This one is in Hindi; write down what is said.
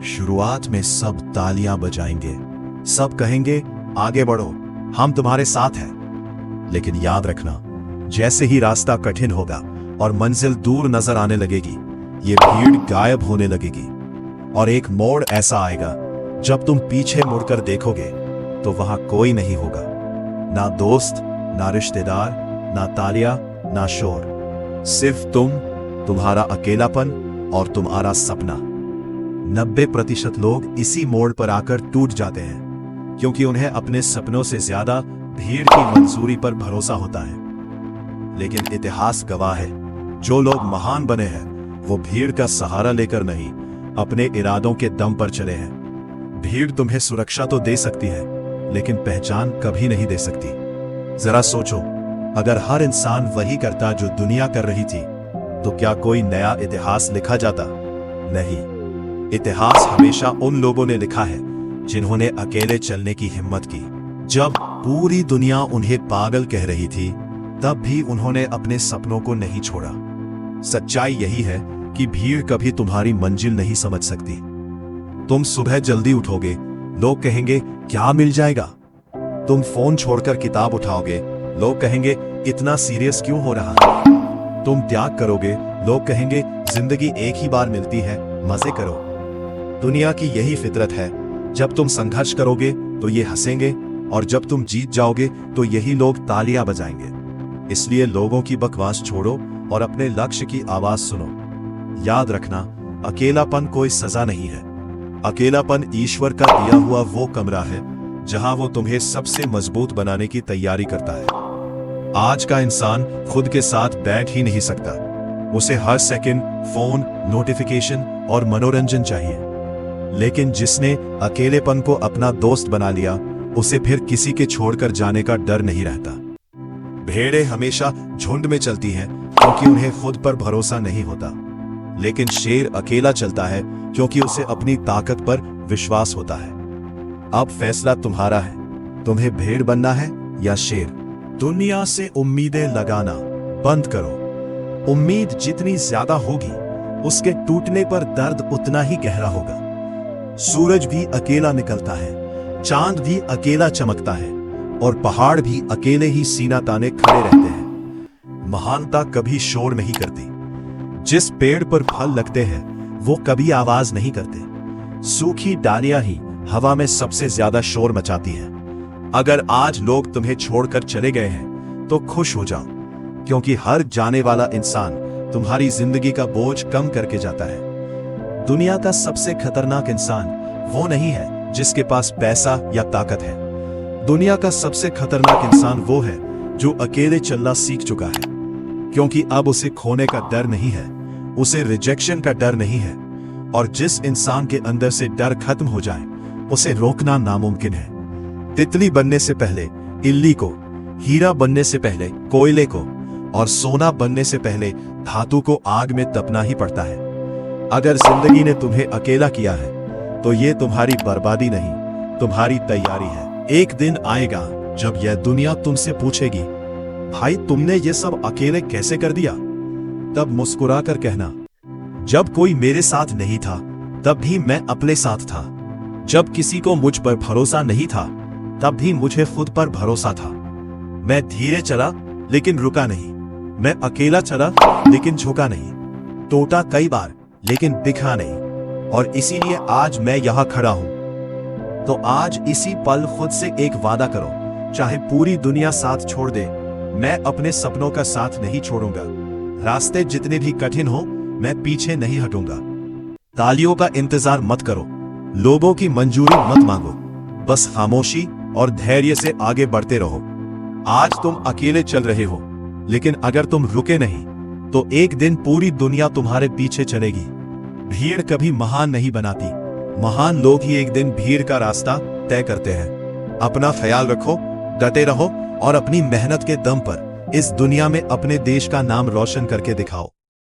शुरुआत में सब तालियां बजाएंगे, सब कहेंगे आगे बढ़ो, हम तुम्हारे साथ हैं। लेकिन याद रखना, जैसे ही रास्ता कठिन होगा और मंजिल दूर नजर आने लगेगी, ये भीड़ गायब होने लगेगी। और एक मोड़ ऐसा आएगा जब तुम पीछे मुड़कर देखोगे तो वहां कोई नहीं होगा, ना दोस्त, ना रिश्तेदार, ना तालियां, ना शोर, सिर्फ तुम, तुम्हारा अकेलापन और तुम्हारा सपना। 90% लोग इसी मोड़ पर आकर टूट जाते हैं, क्योंकि उन्हें अपने सपनों से ज्यादा भीड़ की मंजूरी पर भरोसा होता है। लेकिन इतिहास गवाह है, जो लोग महान बने हैं वो भीड़ का सहारा लेकर नहीं, अपने इरादों के दम पर चले हैं। भीड़ तुम्हें सुरक्षा तो दे सकती है, लेकिन पहचान कभी नहीं दे सकती। जरा सोचो, अगर हर इंसान वही करता जो दुनिया कर रही थी, तो क्या कोई नया इतिहास लिखा जाता? नहीं। इतिहास हमेशा उन लोगों ने लिखा है जिन्होंने अकेले चलने की हिम्मत की। जब पूरी दुनिया उन्हें पागल कह रही थी, तब भी उन्होंने अपने सपनों को नहीं छोड़ा। सच्चाई यही है कि भीड़ कभी तुम्हारी मंजिल नहीं समझ सकती। तुम सुबह जल्दी उठोगे, लोग कहेंगे क्या मिल जाएगा। तुम फोन छोड़कर किताब उठाओगे, लोग कहेंगे इतना सीरियस क्यों हो रहा है। तुम त्याग करोगे, लोग कहेंगे जिंदगी एक ही बार मिलती है, मजे करो। दुनिया की यही फितरत है, जब तुम संघर्ष करोगे तो ये हंसेंगे, और जब तुम जीत जाओगे तो यही लोग तालियां बजाएंगे। इसलिए लोगों की बकवास छोड़ो और अपने लक्ष्य की आवाज सुनो। याद रखना, अकेलापन कोई सजा नहीं है। अकेलापन ईश्वर का दिया हुआ वो कमरा है जहां वो तुम्हें सबसे मजबूत बनाने की तैयारी करता है। आज का इंसान खुद के साथ बैठ ही नहीं सकता, उसे हर सेकंड फोन, नोटिफिकेशन और मनोरंजन चाहिए। लेकिन जिसने अकेलेपन को अपना दोस्त बना लिया, उसे फिर किसी के छोड़कर जाने का डर नहीं रहता। भेड़ें हमेशा झुंड में चलती हैं क्योंकि उन्हें खुद पर भरोसा नहीं होता, लेकिन शेर अकेला चलता है क्योंकि उसे अपनी ताकत पर विश्वास होता है। अब फैसला तुम्हारा है, तुम्हें भेड़ बनना है या शेर। दुनिया से उम्मीदें लगाना बंद करो। उम्मीद जितनी ज्यादा होगी, उसके टूटने पर दर्द उतना ही गहरा होगा। सूरज भी अकेला निकलता है, चांद भी अकेला चमकता है, और पहाड़ भी अकेले ही सीना ताने खड़े रहते हैं। महानता कभी शोर नहीं करती। जिस पेड़ पर फल लगते हैं वो कभी आवाज नहीं करते। सूखी डालियां ही हवा में सबसे ज्यादा शोर मचाती हैं। अगर आज लोग तुम्हें छोड़कर चले गए हैं तो खुश हो जाओ, क्योंकि हर जाने वाला इंसान तुम्हारी जिंदगी का बोझ कम करके जाता है। दुनिया का सबसे खतरनाक इंसान वो नहीं है जिसके पास पैसा या ताकत है। दुनिया का सबसे खतरनाक इंसान वो है जो अकेले चलना सीख चुका है, क्योंकि अब उसे खोने का डर नहीं है, उसे रिजेक्शन का डर नहीं है। और जिस इंसान के अंदर से डर खत्म हो जाए, उसे रोकना नामुमकिन है। तितली बनने से पहले इल्ली को, हीरा बनने से पहले कोयले को, और सोना बनने से पहले धातु को आग में तपना ही पड़ता है। अगर जिंदगी ने तुम्हें अकेला किया है तो ये तुम्हारी बर्बादी नहीं, तुम्हारी तैयारी है। एक दिन आएगा जब यह दुनिया तुमसे पूछेगी, भाई तुमने ये सब अकेले कैसे कर दिया? तब मुस्कुरा कर कहना, जब कोई मेरे साथ नहीं था तब भी मैं अपने साथ था। जब किसी को मुझ पर भरोसा नहीं था तब भी मुझे खुद पर भरोसा था। मैं धीरे चला लेकिन रुका नहीं, मैं अकेला चला लेकिन झुका नहीं, टूटा कई बार लेकिन बिखरा नहीं, और इसीलिए आज मैं यहां खड़ा हूं। तो आज इसी पल खुद से एक वादा करो, चाहे पूरी दुनिया साथ छोड़ दे, मैं अपने सपनों का साथ नहीं छोड़ूंगा। रास्ते जितने भी कठिन हो, मैं पीछे नहीं हटूंगा। तालियों का इंतजार मत करो, लोगों की मंजूरी मत मांगो, बस खामोशी और धैर्य से आगे बढ़ते रहो। आज तुम अकेले चल रहे हो, लेकिन अगर तुम रुके नहीं तो एक दिन पूरी दुनिया तुम्हारे पीछे चलेगी। भीड़ कभी महान नहीं बनाती, महान लोग ही एक दिन भीड़ का रास्ता तय करते हैं। अपना ख्याल रखो, डटे रहो, और अपनी मेहनत के दम पर इस दुनिया में अपने देश का नाम रोशन करके दिखाओ।